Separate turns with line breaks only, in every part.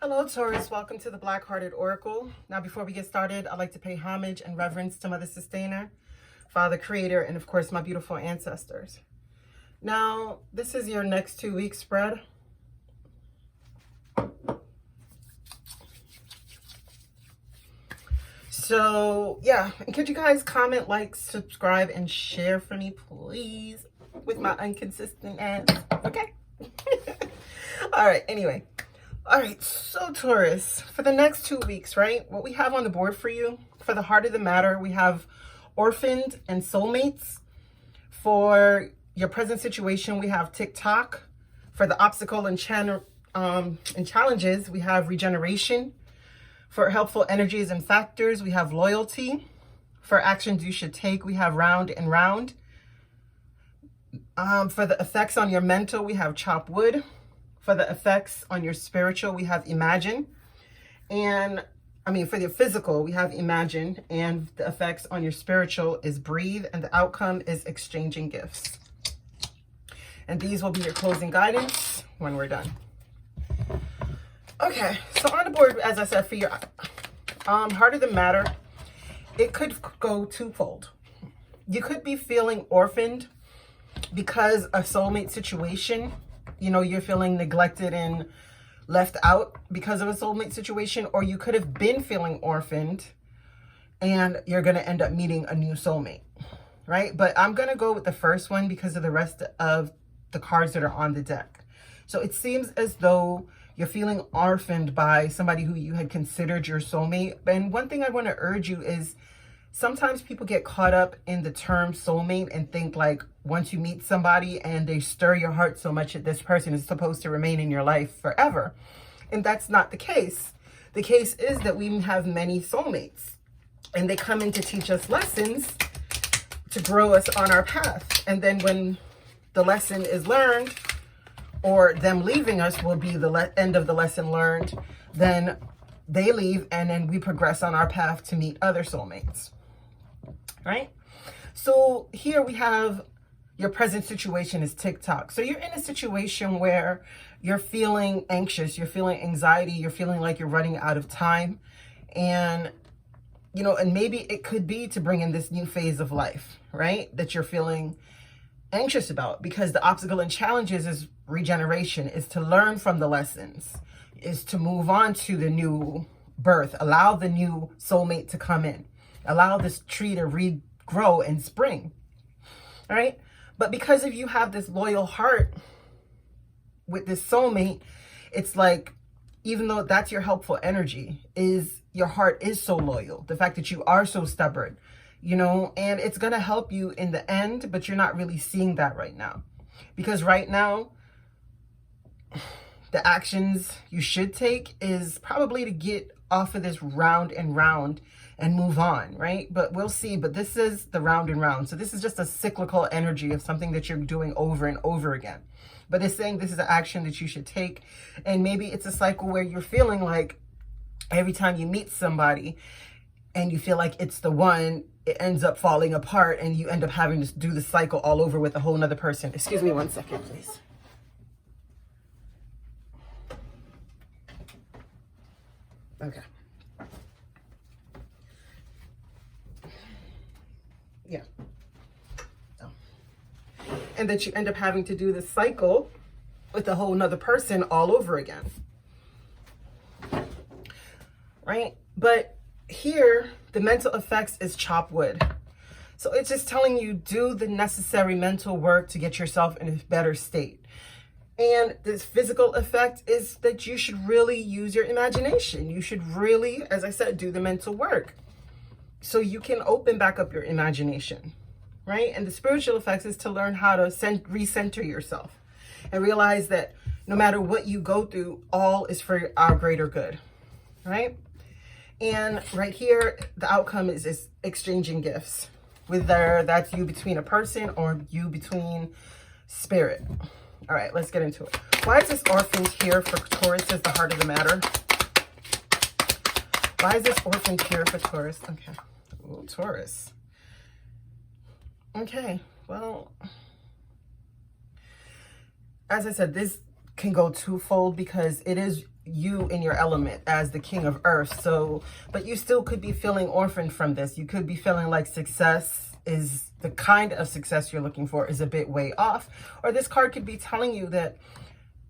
Hello, Taurus. Welcome to the Black-Hearted Oracle. Now, before we get started, I'd like to pay homage and reverence to Mother Sustainer, Father Creator, and of course, my beautiful ancestors. Now, this is your next 2-week spread. So, yeah, and could you guys comment, like, subscribe, and share for me, please, with my inconsistent ass, okay? All right, anyway. All right, so Taurus, for the next 2 weeks, right, what we have on the board for you, for the heart of the matter, we have orphaned and soulmates. For your present situation, we have TikTok. For the obstacle and challenges, we have regeneration. For helpful energies and factors, we have loyalty. For actions you should take, we have round and round. For the effects on your mental, we have chop wood. For the effects on your spiritual, we have imagine. And for the physical, we have imagine. And the effects on your spiritual is breathe. And the outcome is exchanging gifts. And these will be your closing guidance when we're done. Okay, so on the board, as I said, for your heart of the matter, it could go twofold. You could be feeling orphaned because a soulmate situation. You know, you're feeling neglected and left out because of a soulmate situation, or you could have been feeling orphaned and you're going to end up meeting a new soulmate, right? But I'm going to go with the first one because of the rest of the cards that are on the deck. So it seems as though you're feeling orphaned by somebody who you had considered your soulmate. And one thing I want to urge you is sometimes people get caught up in the term soulmate and think like once you meet somebody and they stir your heart so much that this person is supposed to remain in your life forever. And that's not the case. The case is that we have many soulmates and they come in to teach us lessons to grow us on our path. And then when the lesson is learned, or them leaving us will be the end of the lesson learned, then they leave and then we progress on our path to meet other soulmates. Right? So here we have your present situation is TikTok. So you're in a situation where you're feeling anxious, you're feeling anxiety, you're feeling like you're running out of time. And, you know, and maybe it could be to bring in this new phase of life, right? That you're feeling anxious about, because the obstacle and challenges is regeneration, is to learn from the lessons, is to move on to the new birth, allow the new soulmate to come in. Allow this tree to regrow and spring, all right? But because if you have this loyal heart with this soulmate, it's like, even though that's your helpful energy, is your heart is so loyal. The fact that you are so stubborn, you know, and it's going to help you in the end, but you're not really seeing that right now. Because right now, the actions you should take is probably to get off of this round and round and move on, right? But we'll see. But this is the round and round. So this is just a cyclical energy of something that you're doing over and over again. But it's saying this is an action that you should take. And maybe it's a cycle where you're feeling like every time you meet somebody and you feel like it's the one, it ends up falling apart and you end up having to do the cycle all over with a whole nother person. Excuse me 1 second, please. Okay. Yeah. Oh. And that you end up having to do this cycle with a whole nother person all over again. Right? But here, the mental effects is chop wood. So it's just telling you, do the necessary mental work to get yourself in a better state. And this physical effect is that you should really use your imagination. You should really, as I said, do the mental work so you can open back up your imagination, right? And the spiritual effects is to learn how to recenter yourself and realize that no matter what you go through, all is for our greater good, right? And right here, the outcome is exchanging gifts, whether that's you between a person or you between spirit. All right, let's get into it. Why is this orphaned here for Taurus as the heart of the matter? Why is this orphaned here for Taurus? Okay. Ooh, Taurus. Okay, well, as I said, this can go twofold because it is you in your element as the king of earth. So, but you still could be feeling orphaned from this. You could be feeling like success is the kind of success you're looking for is a bit way off. Or this card could be telling you that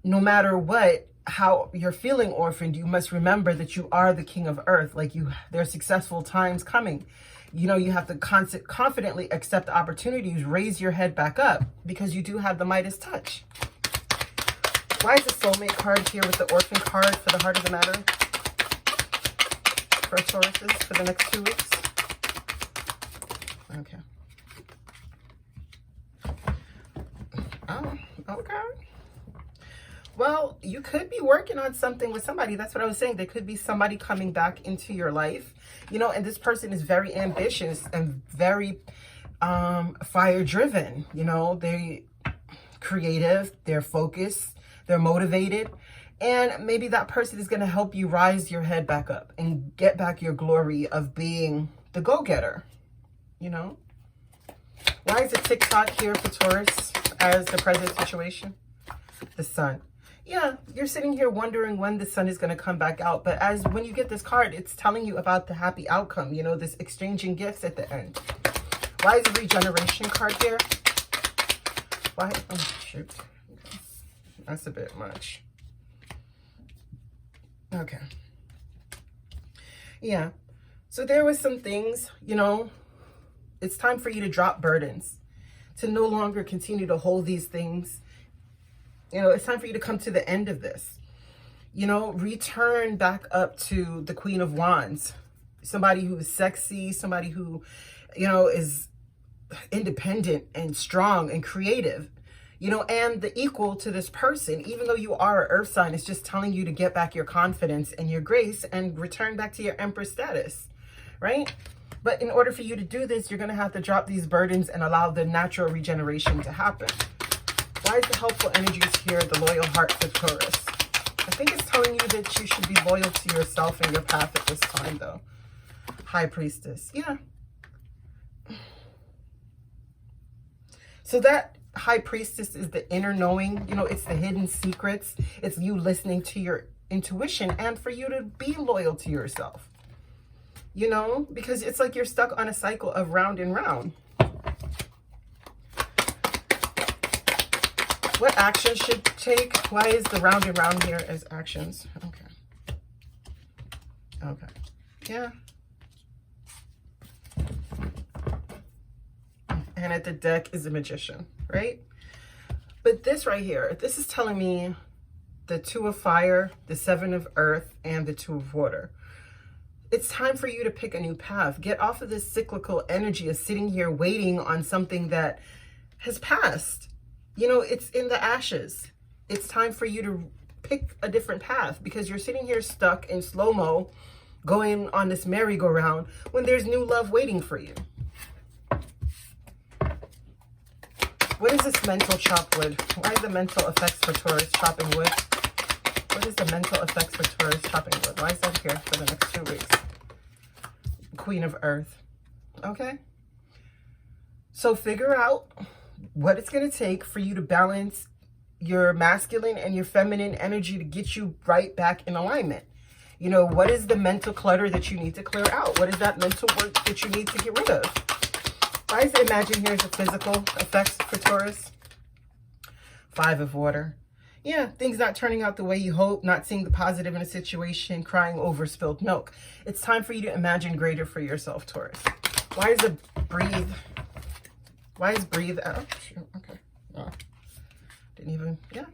no matter what, how you're feeling orphaned, you must remember that you are the king of earth. Like there's successful times coming. You know, you have to confidently accept the opportunities, raise your head back up because you do have the Midas touch. Why is the soulmate card here with the orphan card for the heart of the matter? For Tauruses for the next 2 weeks. Okay. Oh, okay. Well, you could be working on something with somebody. That's what I was saying. There could be somebody coming back into your life, you know, and this person is very ambitious and very fire driven. You know, they're creative, they're focused, they're motivated. And maybe that person is going to help you rise your head back up and get back your glory of being the go-getter, you know. Why is the tick-tock here for Taurus as the present situation? The sun. Yeah, you're sitting here wondering when the sun is going to come back out. But when you get this card, it's telling you about the happy outcome, you know, this exchanging gifts at the end. Why is the regeneration card here? Why? Oh, shoot. Okay. That's a bit much. Okay. Yeah. So there was some things, you know, it's time for you to drop burdens, to no longer continue to hold these things. You know, it's time for you to come to the end of this. You know, return back up to the Queen of Wands. Somebody who is sexy, somebody who, you know, is independent and strong and creative. You know, and the equal to this person, even though you are an earth sign, it's just telling you to get back your confidence and your grace and return back to your empress status, right? But in order for you to do this, you're going to have to drop these burdens and allow the natural regeneration to happen. Why is the helpful energies here, the loyal heart for Taurus? I think it's telling you that you should be loyal to yourself and your path at this time, though. High Priestess. Yeah. So that High Priestess is the inner knowing. You know, it's the hidden secrets. It's you listening to your intuition and for you to be loyal to yourself. You know, because it's like you're stuck on a cycle of round and round. What actions should take? Why is the round and round here as actions? Okay. Okay. Yeah. And at the deck is a Magician, right? But this right here, this is telling me the 2 of fire, the 7 of earth, and the 2 of water. It's time for you to pick a new path. Get off of this cyclical energy of sitting here waiting on something that has passed. You know, it's in the ashes. It's time for you to pick a different path because you're sitting here stuck in slow-mo going on this merry-go-round when there's new love waiting for you. What is this mental chop wood? Why are the mental effects for Taurus chopping wood? What is the mental effects for Taurus chopping wood? Why is that here for the next 2 weeks? Queen of Earth. Okay. So figure out what it's going to take for you to balance your masculine and your feminine energy to get you right back in alignment. You know, what is the mental clutter that you need to clear out? What is that mental work that you need to get rid of? Why is it imagine here's the physical effects for Taurus? 5 of water. Yeah, things not turning out the way you hope, not seeing the positive in a situation, crying over spilled milk. It's time for you to imagine greater for yourself, Taurus. Why is it breathe? Why is breathe out? Okay. Oh, didn't even, yeah.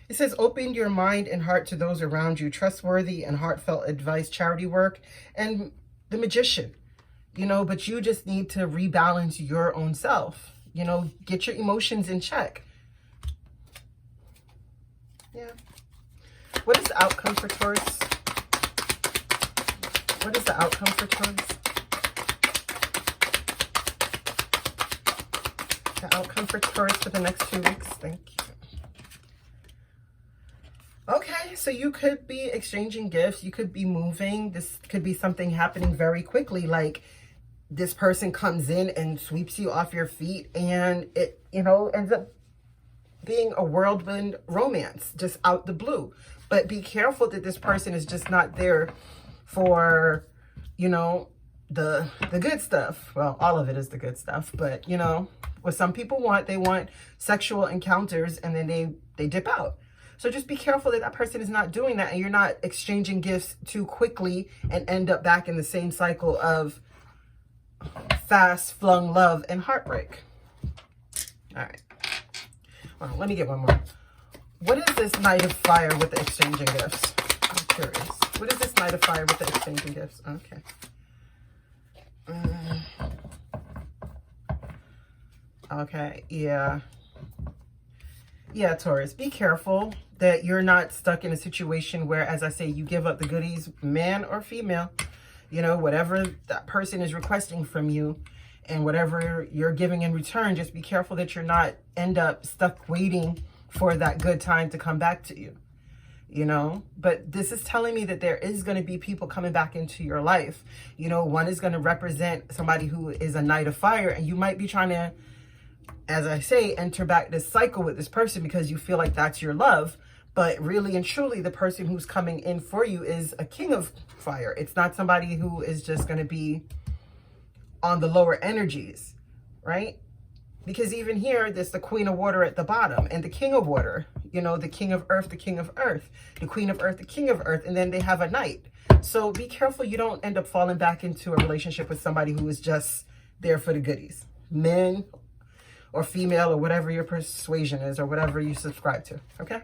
It says, open your mind and heart to those around you. Trustworthy and heartfelt advice, charity work, and the Magician. You know, but you just need to rebalance your own self. You know, get your emotions in check. Yeah. What is the outcome for Taurus? What is the outcome for Taurus? The outcome for Taurus for the next 2 weeks. Thank you. Okay, so you could be exchanging gifts. You could be moving. This could be something happening very quickly. Like this person comes in and sweeps you off your feet and it, you know, ends up being a whirlwind romance, just out the blue. But be careful that this person is just not there for, you know, the good stuff. Well, all of it is the good stuff, but you know, what some people want, they want sexual encounters and then they dip out. So just be careful that that person is not doing that and you're not exchanging gifts too quickly and end up back in the same cycle of fast flung love and heartbreak. All right. Well, let me get one more. What is this Knight of Fire with the exchanging gifts? I'm curious. What is this Knight of Fire with the exchanging gifts? Okay. Okay, yeah. Yeah, Taurus, be careful that you're not stuck in a situation where, as I say, you give up the goodies, man or female, you know, whatever that person is requesting from you and whatever you're giving in return, just be careful that you're not end up stuck waiting for that good time to come back to you, you know. But this is telling me that there is going to be people coming back into your life. You know, one is going to represent somebody who is a Knight of Fire, and you might be trying to, as I say, enter back this cycle with this person because you feel like that's your love. But really and truly, the person who's coming in for you is a King of Fire. It's not somebody who is just going to be on the lower energies, right? Because even here, there's the Queen of Water at the bottom and the King of Water, you know, the King of Earth, the King of Earth, the Queen of Earth, the King of Earth, and then they have a Knight. So be careful you don't end up falling back into a relationship with somebody who is just there for the goodies. Men or female or whatever your persuasion is or whatever you subscribe to, okay?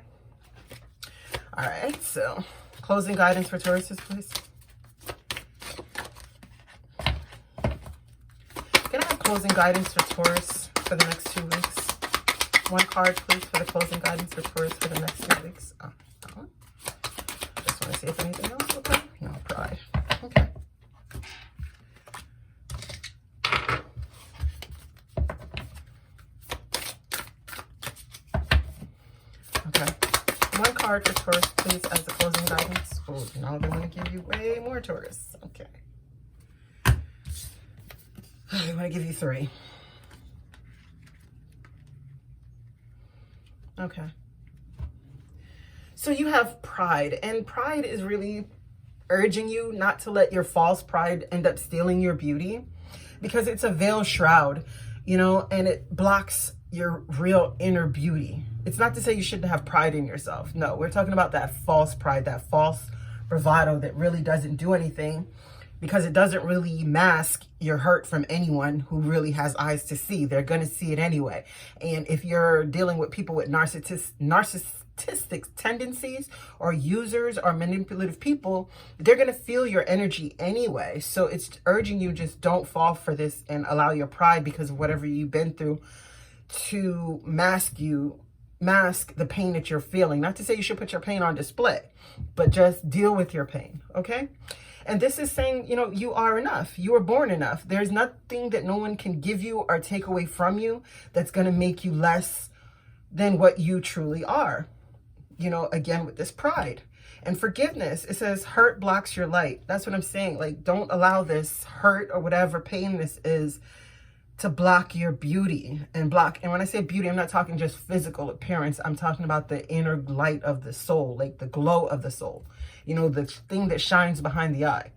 All right, so closing guidance for Tauruses, please. Can I have closing guidance for Taurus for the next 2 weeks? One card, please, for the closing guidance for Taurus for the next 2 weeks. Just want to see if anything else will come. No, pride. Okay. Okay. One card for Taurus, please, as the closing guidance. Oh, now they want to give you way more, Taurus. Okay. They want to give you 3. Okay. So you have pride, and pride is really urging you not to let your false pride end up stealing your beauty, because it's a veiled shroud, you know, and it blocks your real inner beauty. It's not to say you shouldn't have pride in yourself. No, we're talking about that false pride, that false bravado that really doesn't do anything, because it doesn't really mask your hurt from anyone who really has eyes to see. They're going to see it anyway. And if you're dealing with people with narcissistic tendencies or users or manipulative people, they're going to feel your energy anyway. So it's urging you, just don't fall for this and allow your pride, because of whatever you've been through, to mask the pain that you're feeling. Not to say you should put your pain on display, but just deal with your pain, okay? And this is saying, you know, you are enough. You were born enough. There's nothing that no one can give you or take away from you that's going to make you less than what you truly are. You know, again, with this pride and forgiveness, it says hurt blocks your light. That's what I'm saying. Like, don't allow this hurt or whatever pain this is to block your beauty and block. And when I say beauty, I'm not talking just physical appearance. I'm talking about the inner light of the soul, like the glow of the soul, you know, the thing that shines behind the eye,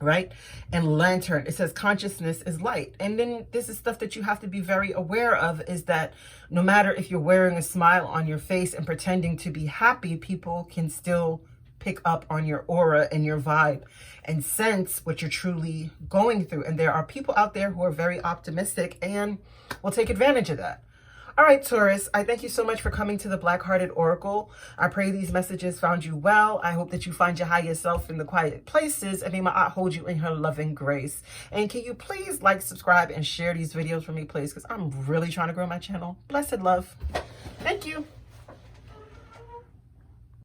right? And lantern, it says consciousness is light. And then this is stuff that you have to be very aware of, is that no matter if you're wearing a smile on your face and pretending to be happy, people can still pick up on your aura and your vibe and sense what you're truly going through. And there are people out there who are very optimistic and will take advantage of that. All right, Taurus, I thank you so much for coming to the Black Hearted Oracle. I pray these messages found you well. I hope that you find your higher self in the quiet places, and may my aunt hold you in her loving grace. And can you please like, subscribe, and share these videos for me, please? Because I'm really trying to grow my channel. Blessed love. Thank you.